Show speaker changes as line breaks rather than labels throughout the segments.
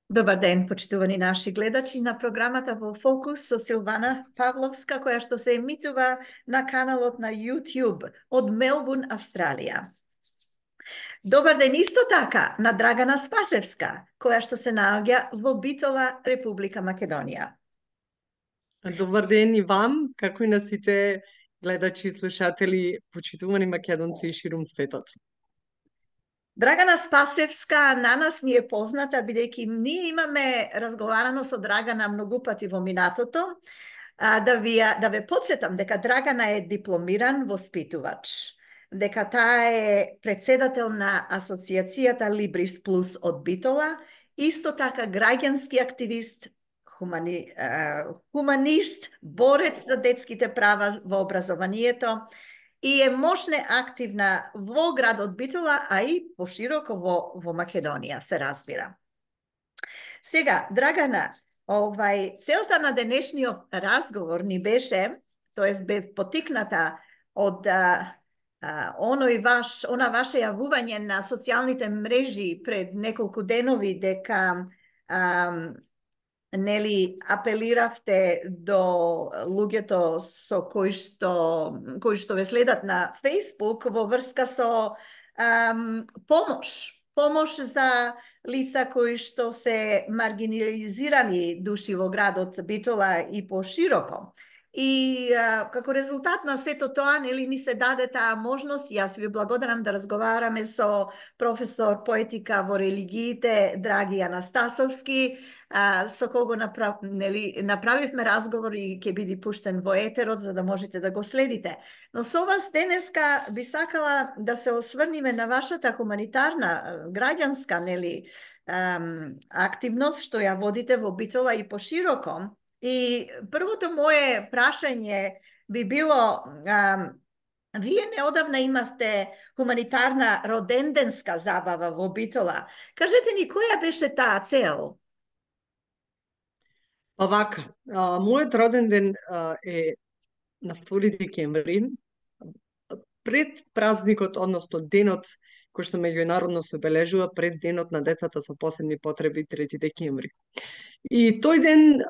Dobar ден, почитувани наши гледачи на програмата во Фокус со Силвана Павловска, која што се емитува на каналот на YouTube од Мелбурн, Австралија. Добар ден исто така на Драгана Спасевска, која што се наоѓа во Битола, Република Македонија.
Добар ден и вам, како и на сите гледачи и слушатели, почитувани македонци и ширум светот.
Драгана Спасевска на нас ни е позната, бидејќи ние имаме разговарано со Драгана многу пати во минатото. Да ве подсетам дека Драгана е дипломиран воспитувач, дека таа е председател на Асоциацијата Libris Plus од Битола, исто така граѓански активист, хуманист, борец за детските права во образованието, и е мощно активна во градот Битола, а и пошироко во Македонија, се разбира. Сега, Драгана, целта на денешниот разговор ни беше, тоест бе потикната од она ваше јавување на социјалните мрежи пред неколку денови, дека нели апелиравте до луѓето со кои што ве следат на Facebook во врска со помош за лица кои што се маргинализирани души во градот Битола и пошироко. И како резултат на сето тоа, нели ни се даде таа можност, јас ви благодарам да разговараме со професор по етика во религиите Драги Анастасовски, со кого направивме разговор и ќе биде пуштен во етерот за да можете да го следите. Но со вас денеска би сакала да се осврниме на вашата хуманитарна, граѓанска, активност што ја водите во Битола и пошироко. И првото моje прашање би било, вие неодавна имавте хуманитарна роденденска забава во Битола. Кажете ни, која беше таа цел?
Па вака, мојот роден ден е на 2 декември, пред празникот, односно денот кој што меѓународно се обележува пред денот на децата со посебни потреби 3 декември. И тој ден,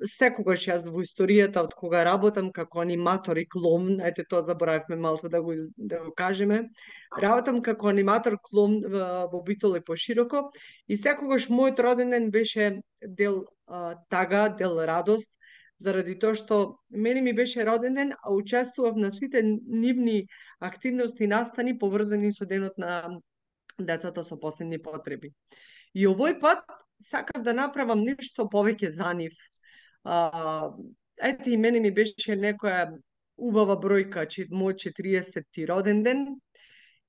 секогаш јас во историјата од кога работам како аниматор и клоун, ете тоа заборавивме малку да го кажеме, работам како аниматор клоун во Битола и пошироко, и секогаш мојот роден ден беше дел тага, дел радост, заради тоа што мене ми беше роден ден, а учествував на сите нивни активности и настани поврзани со денот на децата со посебни потреби. И овој пат сакав да направам нешто повеќе за нив. Ете и мене ми беше некоја убава бројка, мој 40-ти роден ден,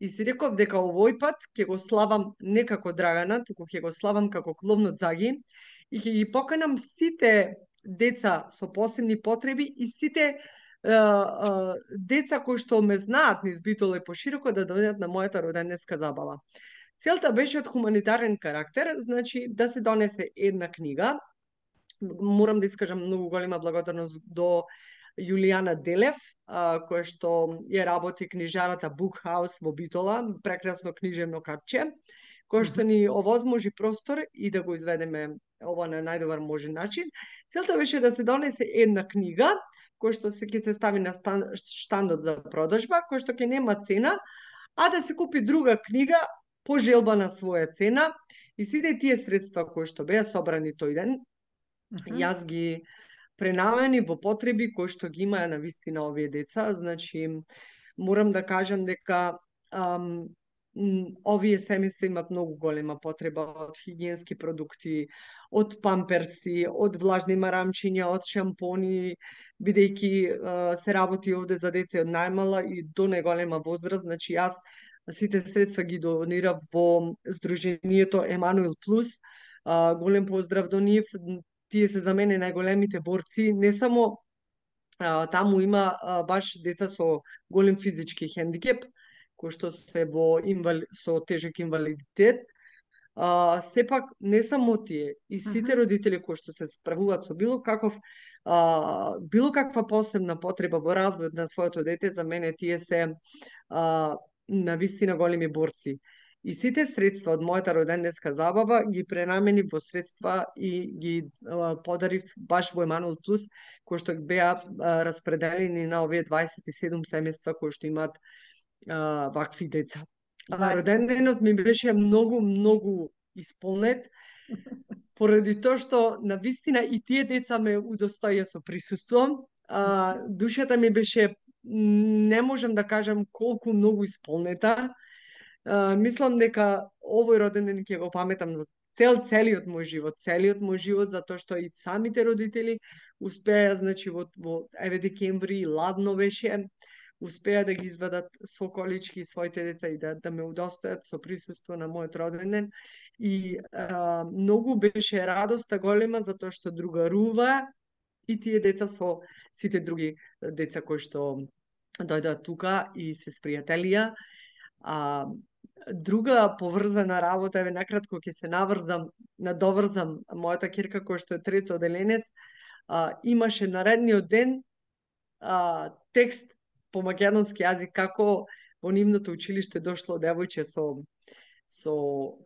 и си реков дека овој пат ќе го славам не како Драгана, туку ќе го славам како кловнот Заги и ќе ги поканам сите деца со посебни потреби и сите деца кои што ме знаат низ Битола и пошироко да дојдат на мојата роденденска забава. Целта беше од хуманитарен карактер, значи да се донесе една книга. Морам да искажам многу голема благодарност до Јулијана Делев, која што ја работи книжарата Book House во Битола, прекрасно книжевно капче, кој што ни овозможи простор и да го изведеме ова на најдобар можен начин. Целта беше да се донесе една книга, која што ќе се стави на штандот за продажба, која што ќе нема цена, а да се купи друга книга по желба на своја цена, и сите тие средства кои што беа собрани тој ден, јас ги пренамени во потреби кои што ги имаа на вистина овие деца. Значи, морам да кажам дека овие семејства имат многу голема потреба од хигиенски продукти, од памперси, од влажни марамчиња, од шампони, бидејќи се работи овде за деца од најмала и до најголема возраст. Значи, јас сите средства ги донирав во Сдруженијето Емануел Плюс. Голем поздрав до нив. Тие се за мене најголемите борци. Не само таму има баш деца со голем физички хендикеп, кои што се со тежок инвалидитет. Сепак не само тие, и сите родители кои што се справуваат со било каква посебна потреба во развојот на своето дете, за мене тие се на вистина големи борци. И сите средства од мојата роденденска забава ги пренамени во средства и ги подарив баш во Емануел Плюс, кои што беа распределени на овие 27 семејства кои што имаат вакви деца. Роденденот ми беше многу, многу исполнет, поради тоа што на вистина и тие деца ме удостоија со присуство. Душата ми беше, не можам да кажам колку многу исполнета. Мислам дека овој роденден ќе го паметам за целиот мој живот, затоа што и самите родители успеа, значи во еве декември, ладно беше, успеа да ги извадат соколички своите деца и да ме удостојат со присуство на мојот роденден. И многу беше радоста голема затоа што другарува и тие деца со сите други деца кои што дојдоа тука и се спријателија. Друга поврзана работа, еве накратко ќе се надоврзам мојата ќерка која што е трети оделенец, имаше наредниот ден текст по македонски јазик како во нивното училиште дошло девојче со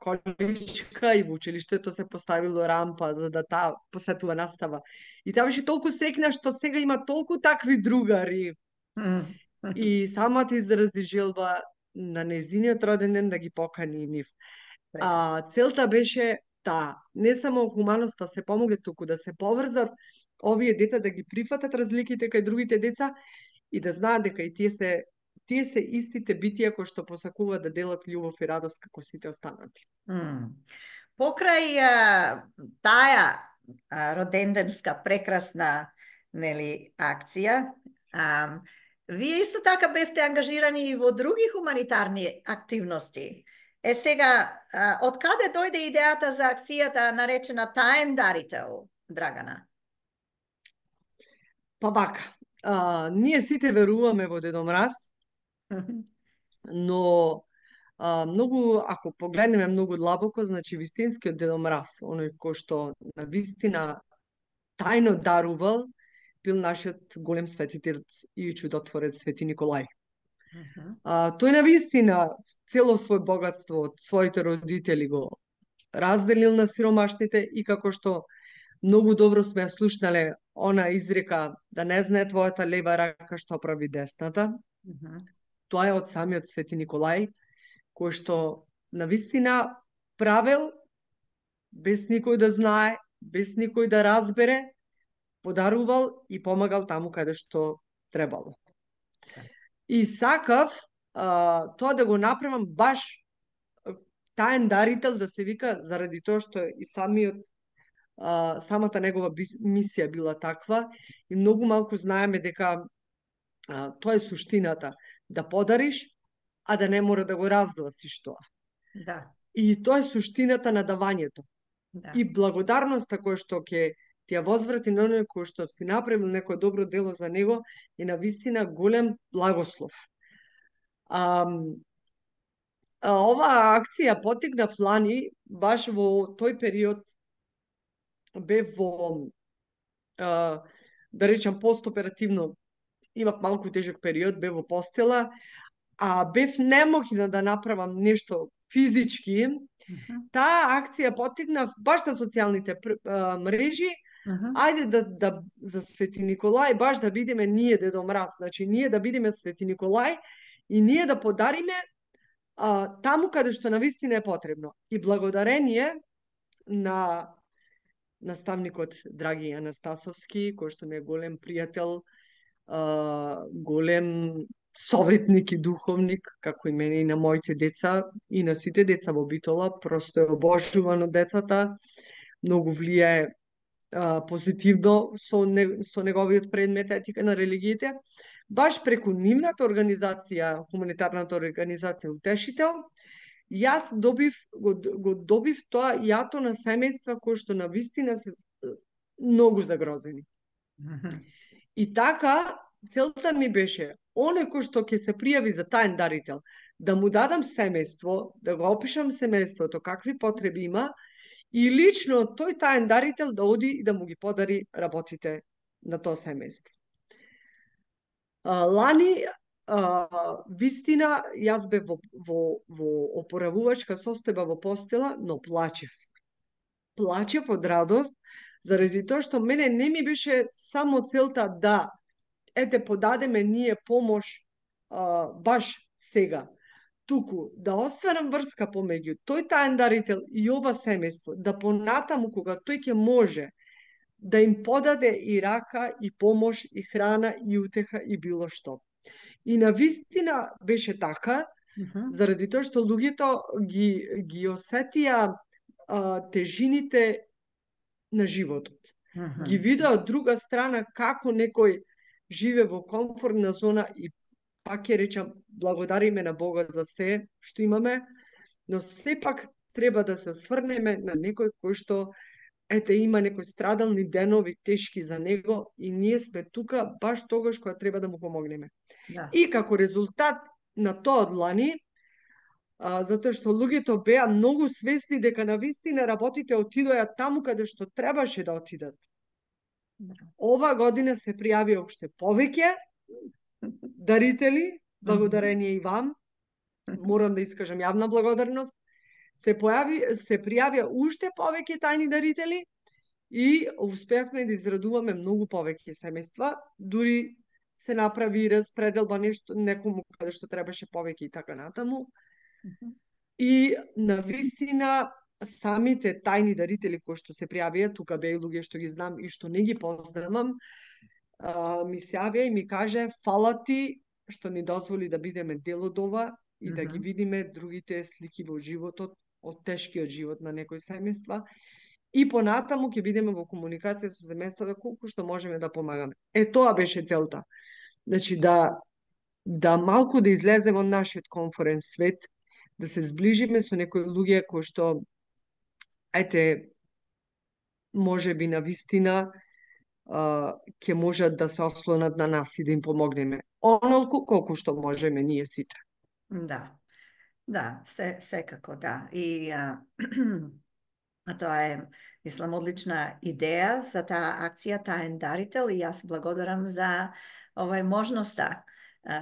количка и во училиштето се поставило рампа за да таа посетува настава. И таа беше толку среќна што сега има толку такви другари. И самата изрази желба на незиниот роден ден да ги покани нив. Целта беше таа, не само хуманоста се помогне, туку да се поврзат овие деца, да ги прифатат разликите кај другите деца и да знаат дека и тие се истите битија кои што посакуваат да делат љубов и радост како сите останати.
Покрај таа роденденска прекрасна акција, вие исто така бевте ангажирани и во други хуманитарни активности. Сега, од каде дојде идејата за акцијата наречена Таен дарител, Драгана?
Па вака, ние сите веруваме во Дедо Мраз, но многу, ако погледнеме многу длабоко, значи вистинскиот Дедо Мраз, оној кој што на вистина тајно дарувал, бил нашиот голем светителец и чудотворец Свети Николај. Тој на вистина цело свој богатство од своите родители го разделил на сиромашните и како што многу добро сме слушнале она изрека да не знае твојата лева рака што прави десната. Тоа е од самиот Свети Николај, кој што на вистина правел без никој да знае, без никој да разбере, подарувал и помагал таму каде што требало. И сакав тоа да го направам баш таен дарител да се вика заради тоа што и самата негова мисија била таква и многу малку знаеме дека тоа е суштината, да подариш, а да не мора да го разгласиш тоа.
Да.
И тоа е суштината на давањето. Да. И благодарноста која што ќе ти ја возврати на оној кој што си направил некој добро дело за него и на вистина голем благослов. Оваа акција потигнав лани, баш во тој период бев во, да речам, постоперативно, имав малку тежок период, бев во постела, бев немоќна да направам нешто физички. Таа акција потигнав баш на социјалните мрежи. Ајде за Свети Николај баш да бидеме ние Дедо Мраз, значи ние да бидеме Свети Николај и ние да подариме таму каде што навистина е потребно. И благодарение на наставникот Драги Анастасовски, кој што ми е голем пријател, голем советник и духовник, како и мене и на моите деца, и на сите деца во Битола, просто е обожуван од децата, многу влијае позитивно со неговиот предмет етика на религиите. Баш преку нивната организација, хуманитарната организација Утешител, јас го добив тоа јато на семејства кои што на вистина се многу загрозени. И така, целта ми беше, оној кој што ќе се пријави за таен дарител, да му дадам семејство, да го опишам семејството, какви потреби има, и лично тој таен дарител да оди и да му ги подари работите на тоа семејство. Лани вистина, јас бев во опоравувачка состојба во постела, но плачев. Плачев од радост, заради тоа што мене не ми беше само целта да, ете, подадеме ние помош баш сега, туку да остварам врска помеѓу тој таен дарител и ова семејство, да понатаму кога тој ќе може да им подаде и рака, и помош, и храна, и утеха, и било што. И на вистина беше така, заради тоа што луѓето ги осетија тежините на животот. Ги видеа од друга страна како некој живе во комфортна зона и пак ќе речам благодариме на Бога за се што имаме, но сепак треба да се осврнеме на некој кој што ете има некои страдални денови тешки за него и ние сме тука баш тогаш кога треба да му помогнеме.
Да.
И како резултат на тоа од лани, затоа што луѓето беа многу свесни дека на вистина работите отидоа таму каде што требаше да отидат. Ова година се пријавија уште повеќе дарители, благодарение и вам. Морам да искажам јавна благодарност. Се пријавија уште повеќе тајни дарители и успеавме да израдуваме многу повеќе семејства, дури се направи распределба нешто некому каде што требаше повеќе и така натаму. И на вистина самите тајни дарители кои што се пријавија, тука беа и луѓе што ги знам и што не ги познавам, ми се јавија и ми каже фала ти што ни дозволи да бидеме дел од ова и да ги видиме другите слики во животот, од тешкиот живот на некои семејства. И понатаму ќе бидеме во комуникација со семејствата колку што можеме да помагаме. Тоа беше целта. Значи да малку да излеземе од нашиот комфорен свет, да се зближиме со некои луѓе кои што ете можеби на вистина ќе можат да се ослонат на нас и да им помогнеме. Онолку колку што можеме ние сите.
Да. Да, секако да. И тоа е, мислам, одлична идеја за таа акција таен дарител и јас благодарам за можноста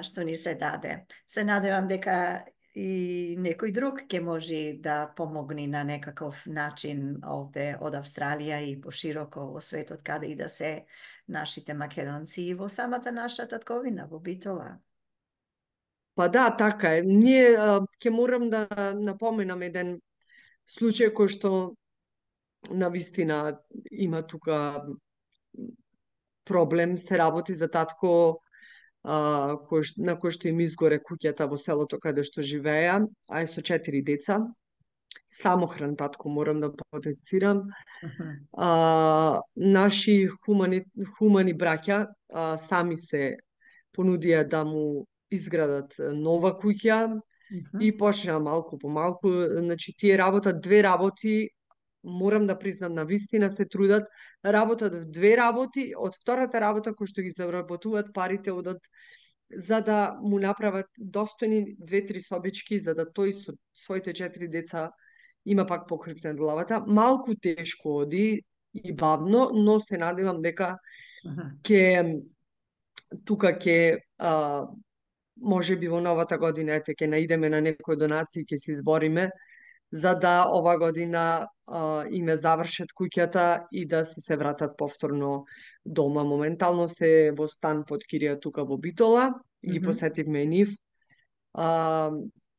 што ни се даде. Се надевам дека и некој друг ќе може да помогне на некаков начин овде од Австралија и пошироко во светот каде и да се нашите македонци и во самата наша татковина во Битола.
Па да, така е. Ние ќе морам да напоменам еден случај кој што на вистина има тука проблем, се работи за татко на кој што им изгоре куќата во селото каде што живеја, а е со 4 деца. Самохран татко, морам да потенцирам. Наши хумани браќа сами се понудија да му изградат нова куќа и почнаа малку по малку. Значи, тие работат две работи, морам да признам, на вистина се трудат, работат две работи, од втората работа кој што ги заработуваат парите одат за да му направат достојни 2-3 собички, за да тој со своите 4 деца има пак покрив над главата. Малку тешко оди и бавно, но се надевам дека тука ќе можеби во новата година ќе наидеме на некои донации, ќе се избориме за да ова година име завршат куќата и да се вратат повторно дома. Моментално се во стан под кирија тука во Битола и ги посетивме нив.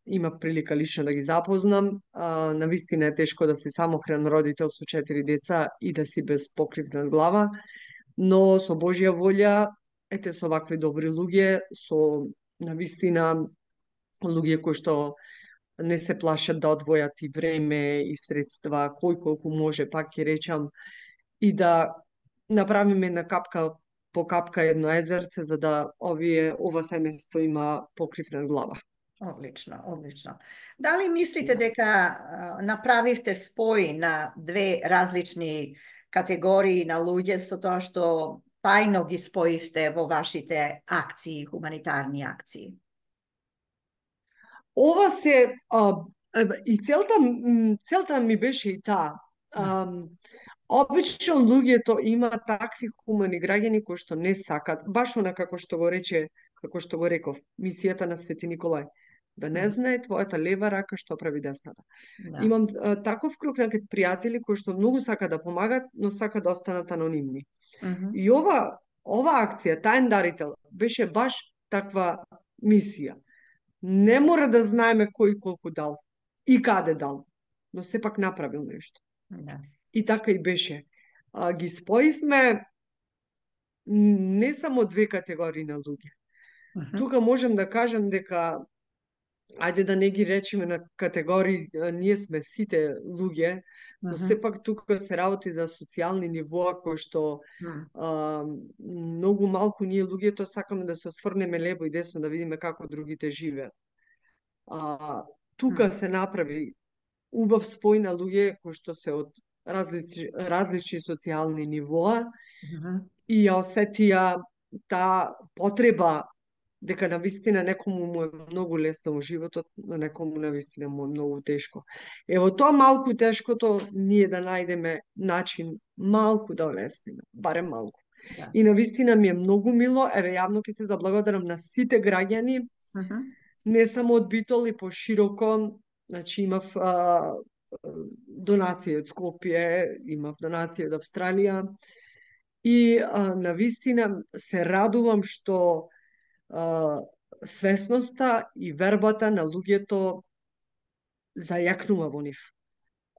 Имав прилика лично да ги запознам. На вистина е тешко да си самохран родител со 4 деца и да си без покрив над глава, но со Божја волја, ете со вакви добри луѓе, со на вистина луѓе кои што не се плашат да одвојат и време и средства, кој колку може, пак ќе речам, и да направиме една капка по капка едно езерце, за да ова семејство има покрив над глава.
Одлично, одлично. Дали мислите дека направивте спој на две различни категории на луѓе со тоа што тајно ги споивте во вашите акции, хуманитарни акции?
Ова се и целта ми беше и таа. Обично луѓето има такви хумани граѓани кои што не сакат, баш онака како што го рече како што го реков, мисијата на Свети Николај. Да не знае твојата лева рака што прави десната.
Да.
Имам таков круг на пријатели кои што многу сака да помагат, но сака да останат анонимни. И ова акција, таен дарител, беше баш таква мисија. Не мора да знаеме кој колку дал и каде дал, но сепак направил нешто.
Да.
И така и беше. Ги споивме не само две категории на луѓе. Тука можем да кажем дека, ајде да не ги речеме на категории, ние сме сите луѓе, но сепак тука се работи за социјални нивоа кои што многу малку ние луѓето сакаме да се осврнеме лево и десно да видиме како другите живеат. Тука се направи убав спој на луѓе кои што се од различни социјални нивоа и ја осетија таа потреба дека навистина некому му е многу лесно во животот, на некому навистина му е многу тешко. Ево тоа малку тешкото ние да најдеме начин малку да олесниме, барем малку.
Да.
И навистина ми е многу мило, еве јавно ќе се заблагодарам на сите граѓани, не само од Битол и пошироко, значи имав донации од Скопје, имав донации од Австралија и навистина се радувам што свесноста и вербата на луѓето зајакнува во нив.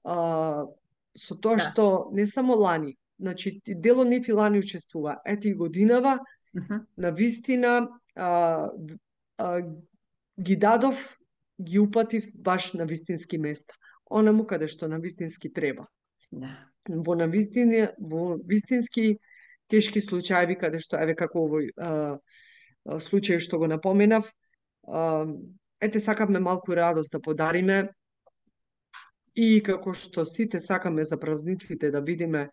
Со тоа што не само лани, значи дел од нив и лани учествува. Ете и годинава, навистина ги дадов, ги упатив баш на вистински места. Онаму каде што на вистински треба. Во вистински тешки случаи, каде што, еве како овој случај што го напоменав, ете сакаме малку радост да подариме и како што сите сакаме за празниците да видиме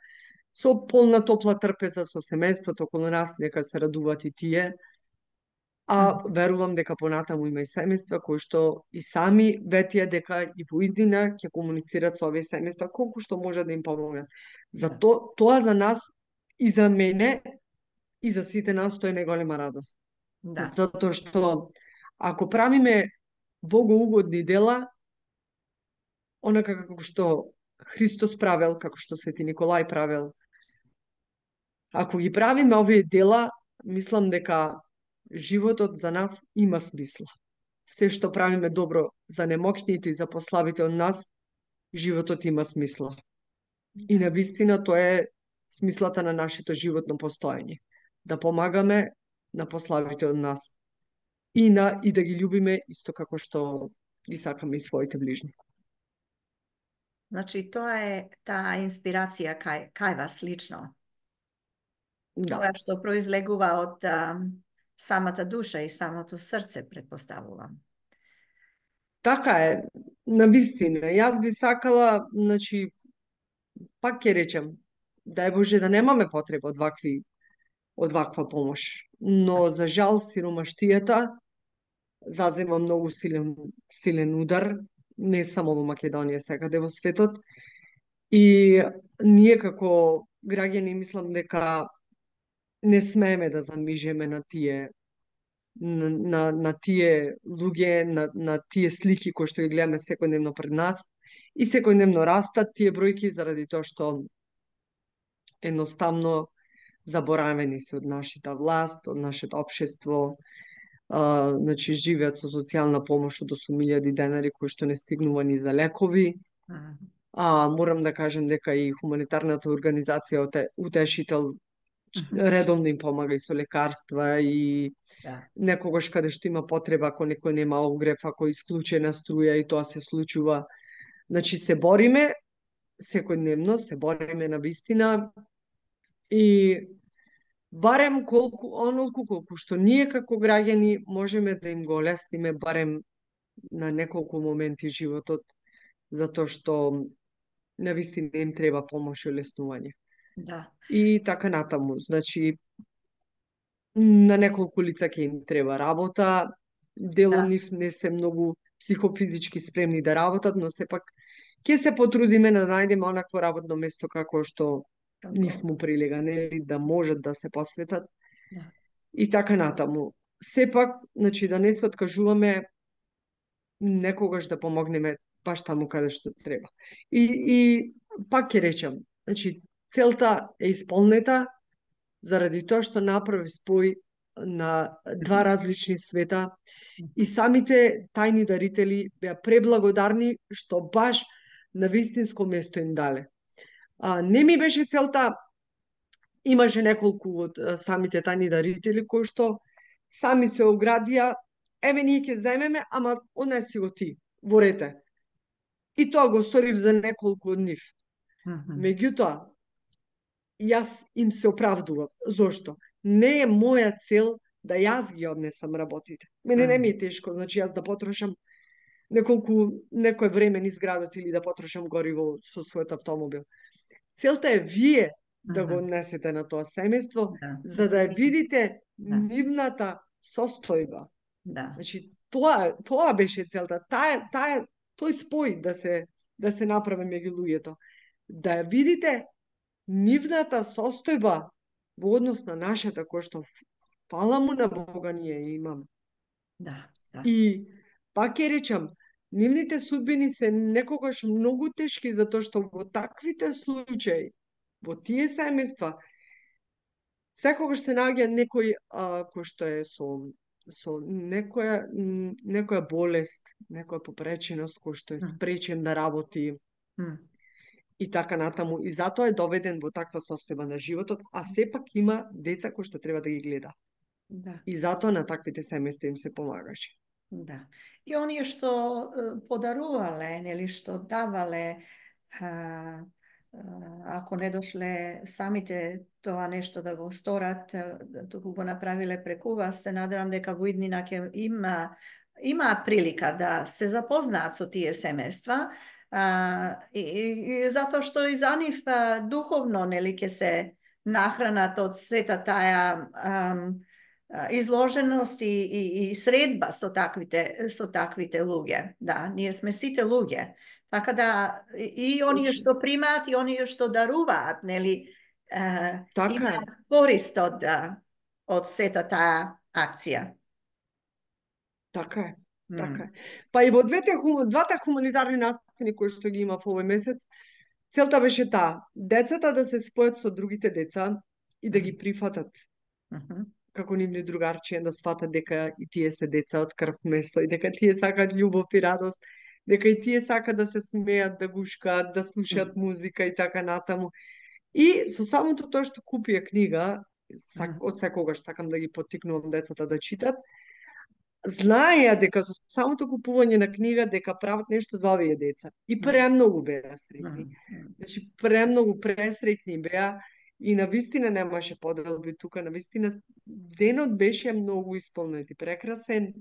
со полна топла трпеза со семејството околу нас, нека се радуваат и тие. Верувам дека понатаму има и семејства кои што и сами ветија дека и во иднина ќе комуницират со овие семејства колку што може да им помогнат. Тоа за нас и за мене и за сите нас тоа е најголема радост. Затоа што ако правиме богоугодни дела, онака како што Христос правел, како што Свети Николај правел, ако ги правиме овие дела, мислам дека животот за нас има смисла. Се што правиме добро за немоќните и за послабите од нас, животот има смисла. И навистина тоа е смислата на нашето животно постоење. Да помагаме на послабите од нас. И да ги љубиме исто како што ги сакаме и своите ближни.
Значи, тоа е таа инспирација кај вас лично. Тоа што произлегува од самата душа и самото срце, предпоставувам.
Така е, навистина. Јас би сакала, значи, пак ќе речем, дај Боже да немаме потреба од ваква помош. Но, за жал, сиромаштијата зазема многу силен удар, не само во Македонија, секаде во светот. И ние како граѓани мислам дека не смееме да замижеме на тие луѓе, на тие слики кои што ги гледаме секојдневно пред нас и секојдневно растат тие бројки заради тоа што едноставно заборавени се од нашата власт, од нашето општество. Значи живеат со социјална помош од 8.000 денари кои што не стигнува ни за лекови. Морам да кажем дека и хуманитарната организација Утешител редовно им помага и со лекарства и некогаш каде што има потреба, ако некој нема огрев, ако е исклучена струја и тоа се случува. Значи се бориме секојдневно, се бориме на вистина и барем колку што ние како граѓани можеме да им го олесниме барем на неколку моменти животот, затоа што навистина им треба помош и олеснување. И така натаму, значи на неколку лица ќе им треба работа, дел од нив не се многу психофизички спремни да работат, но сепак ќе се потрудиме да најдеме онакво работно место како што нив му прилега, нели, да можат да се посветат. И така натаму. сепак, значи, да не се откажуваме некогаш да помогнеме баш таму каде што треба. И пак ќе речам, значи, целта е исполнета заради тоа што направи спој на два различни света и самите тајни дарители беа преблагодарни што баш на вистинско место им дале. Не ми беше целта, имаше неколку од самите тајни дарители кои што сами се оградија, еве ние ќе земеме, ама однеси го ти, во рете. И тоа го сторив за неколку од нив. Меѓутоа, јас им се оправдував. Зошто? Не е моја цел да јас ги однесам работите. Мене не ми е тешко, значи јас да потрошам некое време низ градот или да потрошам гориво со својот автомобил. Целта е вие да го однесете на тоа семејство, за да видите нивната состојба. Значи, тоа беше целта. Тој спој да се направи меѓу луѓето. Да ја видите нивната состојба во однос на нашата, која што фала му на Бога ние ја имаме. И пак ќе речам, нивните судбини се некогаш многу тешки, затоа што во таквите случаи, во тие семејства, секогаш се наоѓа некој кој што е со некоја болест, некоја попреченост кој што е спречен да работи и така натаму. И затоа е доведен во таква состојба на животот, а сепак има деца кои што треба да ги гледа. И затоа на таквите семејства им се помагаше.
Да. И оние што подарувале, нели, што давале, ако не дошле самите тоа нешто да го сторат, туку го направиле преку вас, се надевам дека во иднина ќе имаат прилика да се запознаат со тие семејства, и затоа што и за нив духовно, нели, ќе се нахранат од сета таа изложеност и средба со таквите луѓе. Да, ние сме сите луѓе. Така да и оние што примаат и оние што даруваат, нели, имаат корист од сета таа акција.
Така е. Така е. Па и во двата хуманитарни настани кои што ги има во овој месец, целта беше таа, децата да се спојат со другите деца и да ги прифатат како нивни другарчиња, да сватат дека и тие се деца од крв месо и дека тие сакаат љубов и радост, дека и тие сакаат да се смеат, да гушкаат, да слушаат музика и така натаму. И со самото тоа што купија книга, од секогаш сакам да ги поттикнувам децата да читат, знаеја дека со самото купување на книга дека прават нешто за овие деца. И премногу беа среќни. Значи, премногу пресреќни беа и навистина немаше поделби тука, навистина денот беше многу исполнет и прекрасен.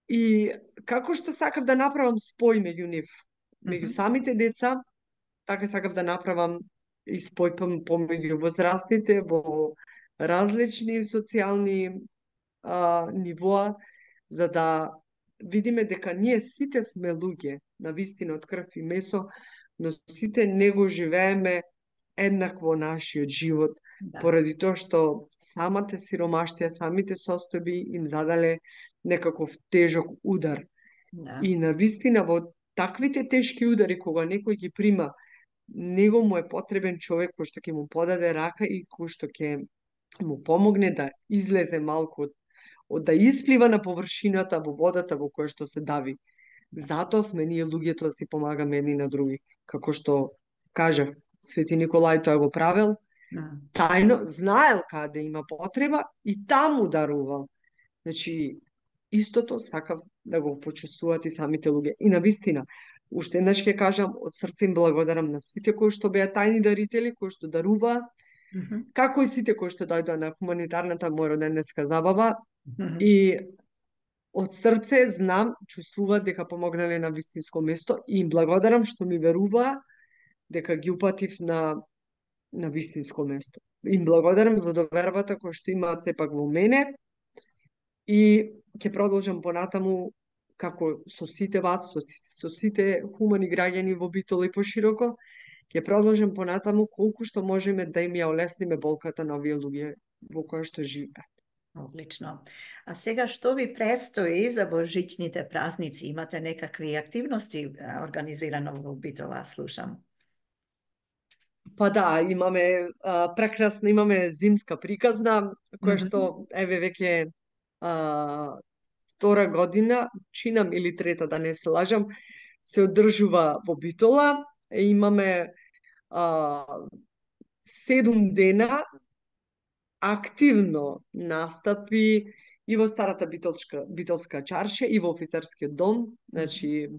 И како што сакав да направам спој меѓу нив, меѓу самите деца, така сакав да направам и спој помеѓу возрастните во различни социјални нивоа, за да видиме дека ние сите сме луѓе, на вистина од крв и месо, но сите не го живееме еднакво нашиот живот, поради тоа што самата сиромаштија, самите состојби им задале некаков тежок удар. И на вистина во таквите тешки удари, кога некој ги прима, него му е потребен човек кој што ќе му подаде рака и кој што ќе му помогне да излезе малку од да исплива на површината во водата во која што се дави. Затоа сме ние луѓето да си помагаме едни на други. Како што кажав, Свети Николај тоа го правел, тајно, знаел каде има потреба и таму дарувал. Значи, истото сакав да го почувствуваат и самите луѓе. И на вистина, уште еднаш ќе кажам, од срце им благодарам на сите кои што беа тајни дарители, кои што даруваат, како и сите кои што дојдоа на хуманитарната мој роден денеска забава. И од срце знам, чувствуваат дека помогнале на вистинско место и им благодарам што ми веруваа дека ги упатив на вистинско место. Им благодарам за довербата која што имаат сепак во мене и ќе продолжам понатаму како со сите вас, со сите хумани граѓани во Битола и пошироко, ќе продолжам понатаму колку што можеме да им ја олесниме болката на овие луѓе во која што живеат.
Одлично. А сега што ви предстои за божичните празници? Имате некакви активности организирано во Битола, слушам.
Па да, имаме прекрасна, имаме зимска приказна, која што,
Мгм.
еве, веќе втора година, чинам или трета, да не се лажам, се одржува во Битола. Имаме 7 дена активно настапи и во старата битолска чарша и во офицерскиот дом.
Мгм.
Значи,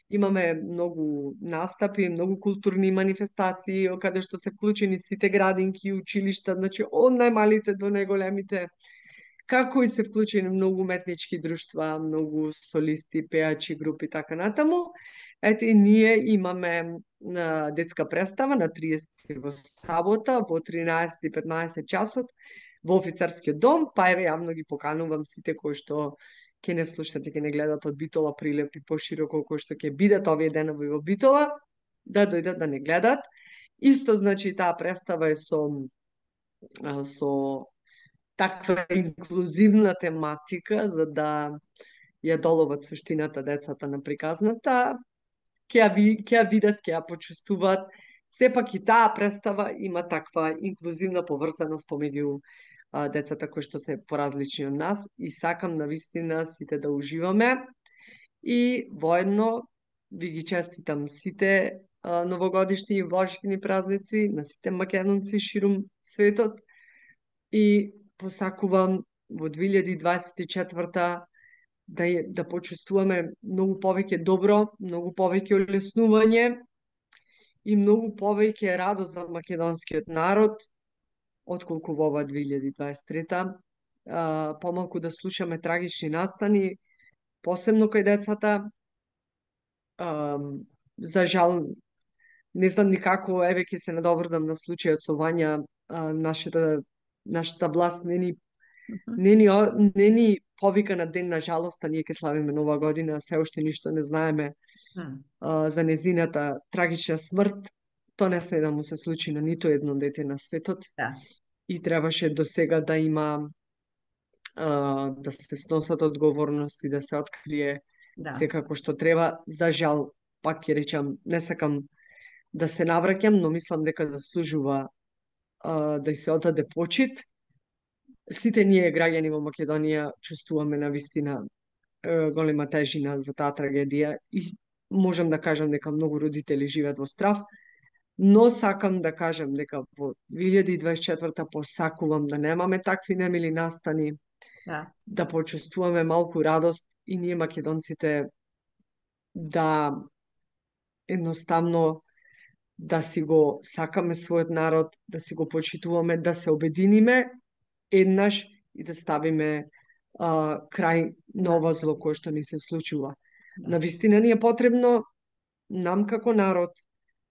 имаме многу настапи, многу културни манифестации, каде што се вклучени сите градинки и училишта, значи од најмалите до најголемите, како и се вклучени многу уметнички друштва, многу солисти, пеачи, групи, така натаму. Ете и ние имаме детска представа на 30 во сабота во 13:15 часот во офицерскиот дом, па еве јавно ги поканувам сите кои што ќе не слушат и ќе не гледат од Битола прилеп и пошироко, кои што ќе бидат овие денови во Битола, да дојдат да не гледат. Исто, значи, таа представа е со таква инклузивна тематика, за да ја доловат суштината децата на приказната, ќе ја видат, ќе ја почувствуваат. Сепак и таа представа има таква инклузивна поврзаност помеѓу децата кои што се поразлични од нас и сакам на вистина сите да уживаме и воедно ви ги честитам сите новогодишни и божични празници на сите македонци ширум светот и посакувам во 2024 да почувствуваме многу повеќе добро, многу повеќе олеснување и многу повеќе радост за македонскиот народ, отколку во ова 2023. Помалку да слушаме трагични настани, посебно кај децата. За жал, не знам никако, еве ќе се надоврзам на случајот со Вања, нашата власт
Мгм.
не ни повика на ден на жалоста, ние ќе славиме нова година, се уште ништо не знаеме
Мгм.
за незината трагична смрт. Тоа не sme да му се случи на нито едно дете на светот
Да,
и требаше до сега да има да се сносат одговорности, да се открие
да,
секако што треба. За жал, пак ќе речам, не сакам да се навраќам, но мислам дека заслужува да се одаде почит. Сите ние граѓани во Македонија чувствуваме на вистина голема тежина за таа трагедија и можам да кажам дека многу родители живеат во страв, но сакам да кажам дека во 2024 посакувам да немаме такви немили настани,
да,
да почувствуваме малку радост и ние македонците да едноставно да си го сакаме својот народ, да си го почитуваме, да се обединиме еднаш и да ставиме крај на
да,
ова зло кое што ни се случува.
да.
Навистина ни е потребно нам како народ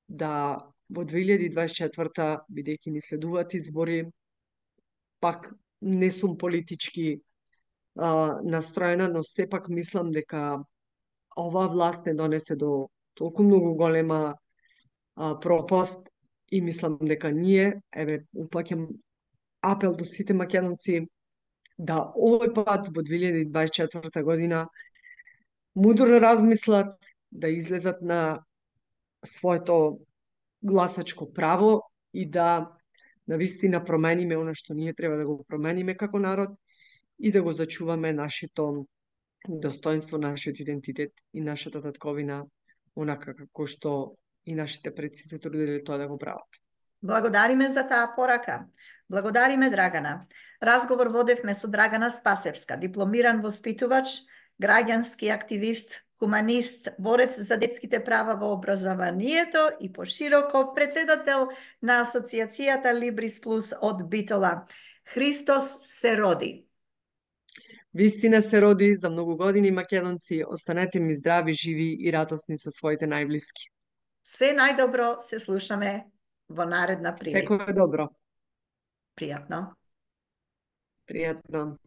да во 2024 бидејќи ни следуваат избори, пак не сум политички настроена, но сепак мислам дека оваа власт не донесе до толку многу голема пропаст и мислам дека ние, еве, упаќам апел до сите македонци да овој пат во 2024 година мудро размислат, да излезат на своето гласачко право и да навистина промениме она што ние треба да го промениме како народ и да го зачуваме нашето достоинство, нашиот идентитет и нашата татковина онака како што и нашите предци се труделе тоа да го прават.
Благодариме за таа порака. Благодариме, Драгана. Разговор водевме со Драгана Спасевска, дипломиран воспитувач, граѓански активист, хуманист, борец за детските права во образованието и пошироко председател на Асоциацијата Либрис Плюс од Битола. Христос се роди.
Вистина се роди за многу години македонци, останете ми здрави, живи и радосни со своите најблиски.
Се најдобро, се слушаме во наредна прилика.
Секое добро.
Пријатно.
Пријатно.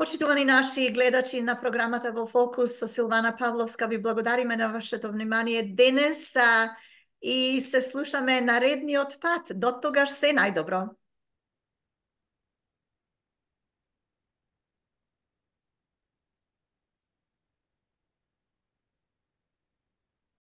Почитувани наши гледачи на програмата во Фокус со Силвана Павловска, ви благодариме на вашето внимание денес и се слушаме наредниот пат. До тогаш се најдобро.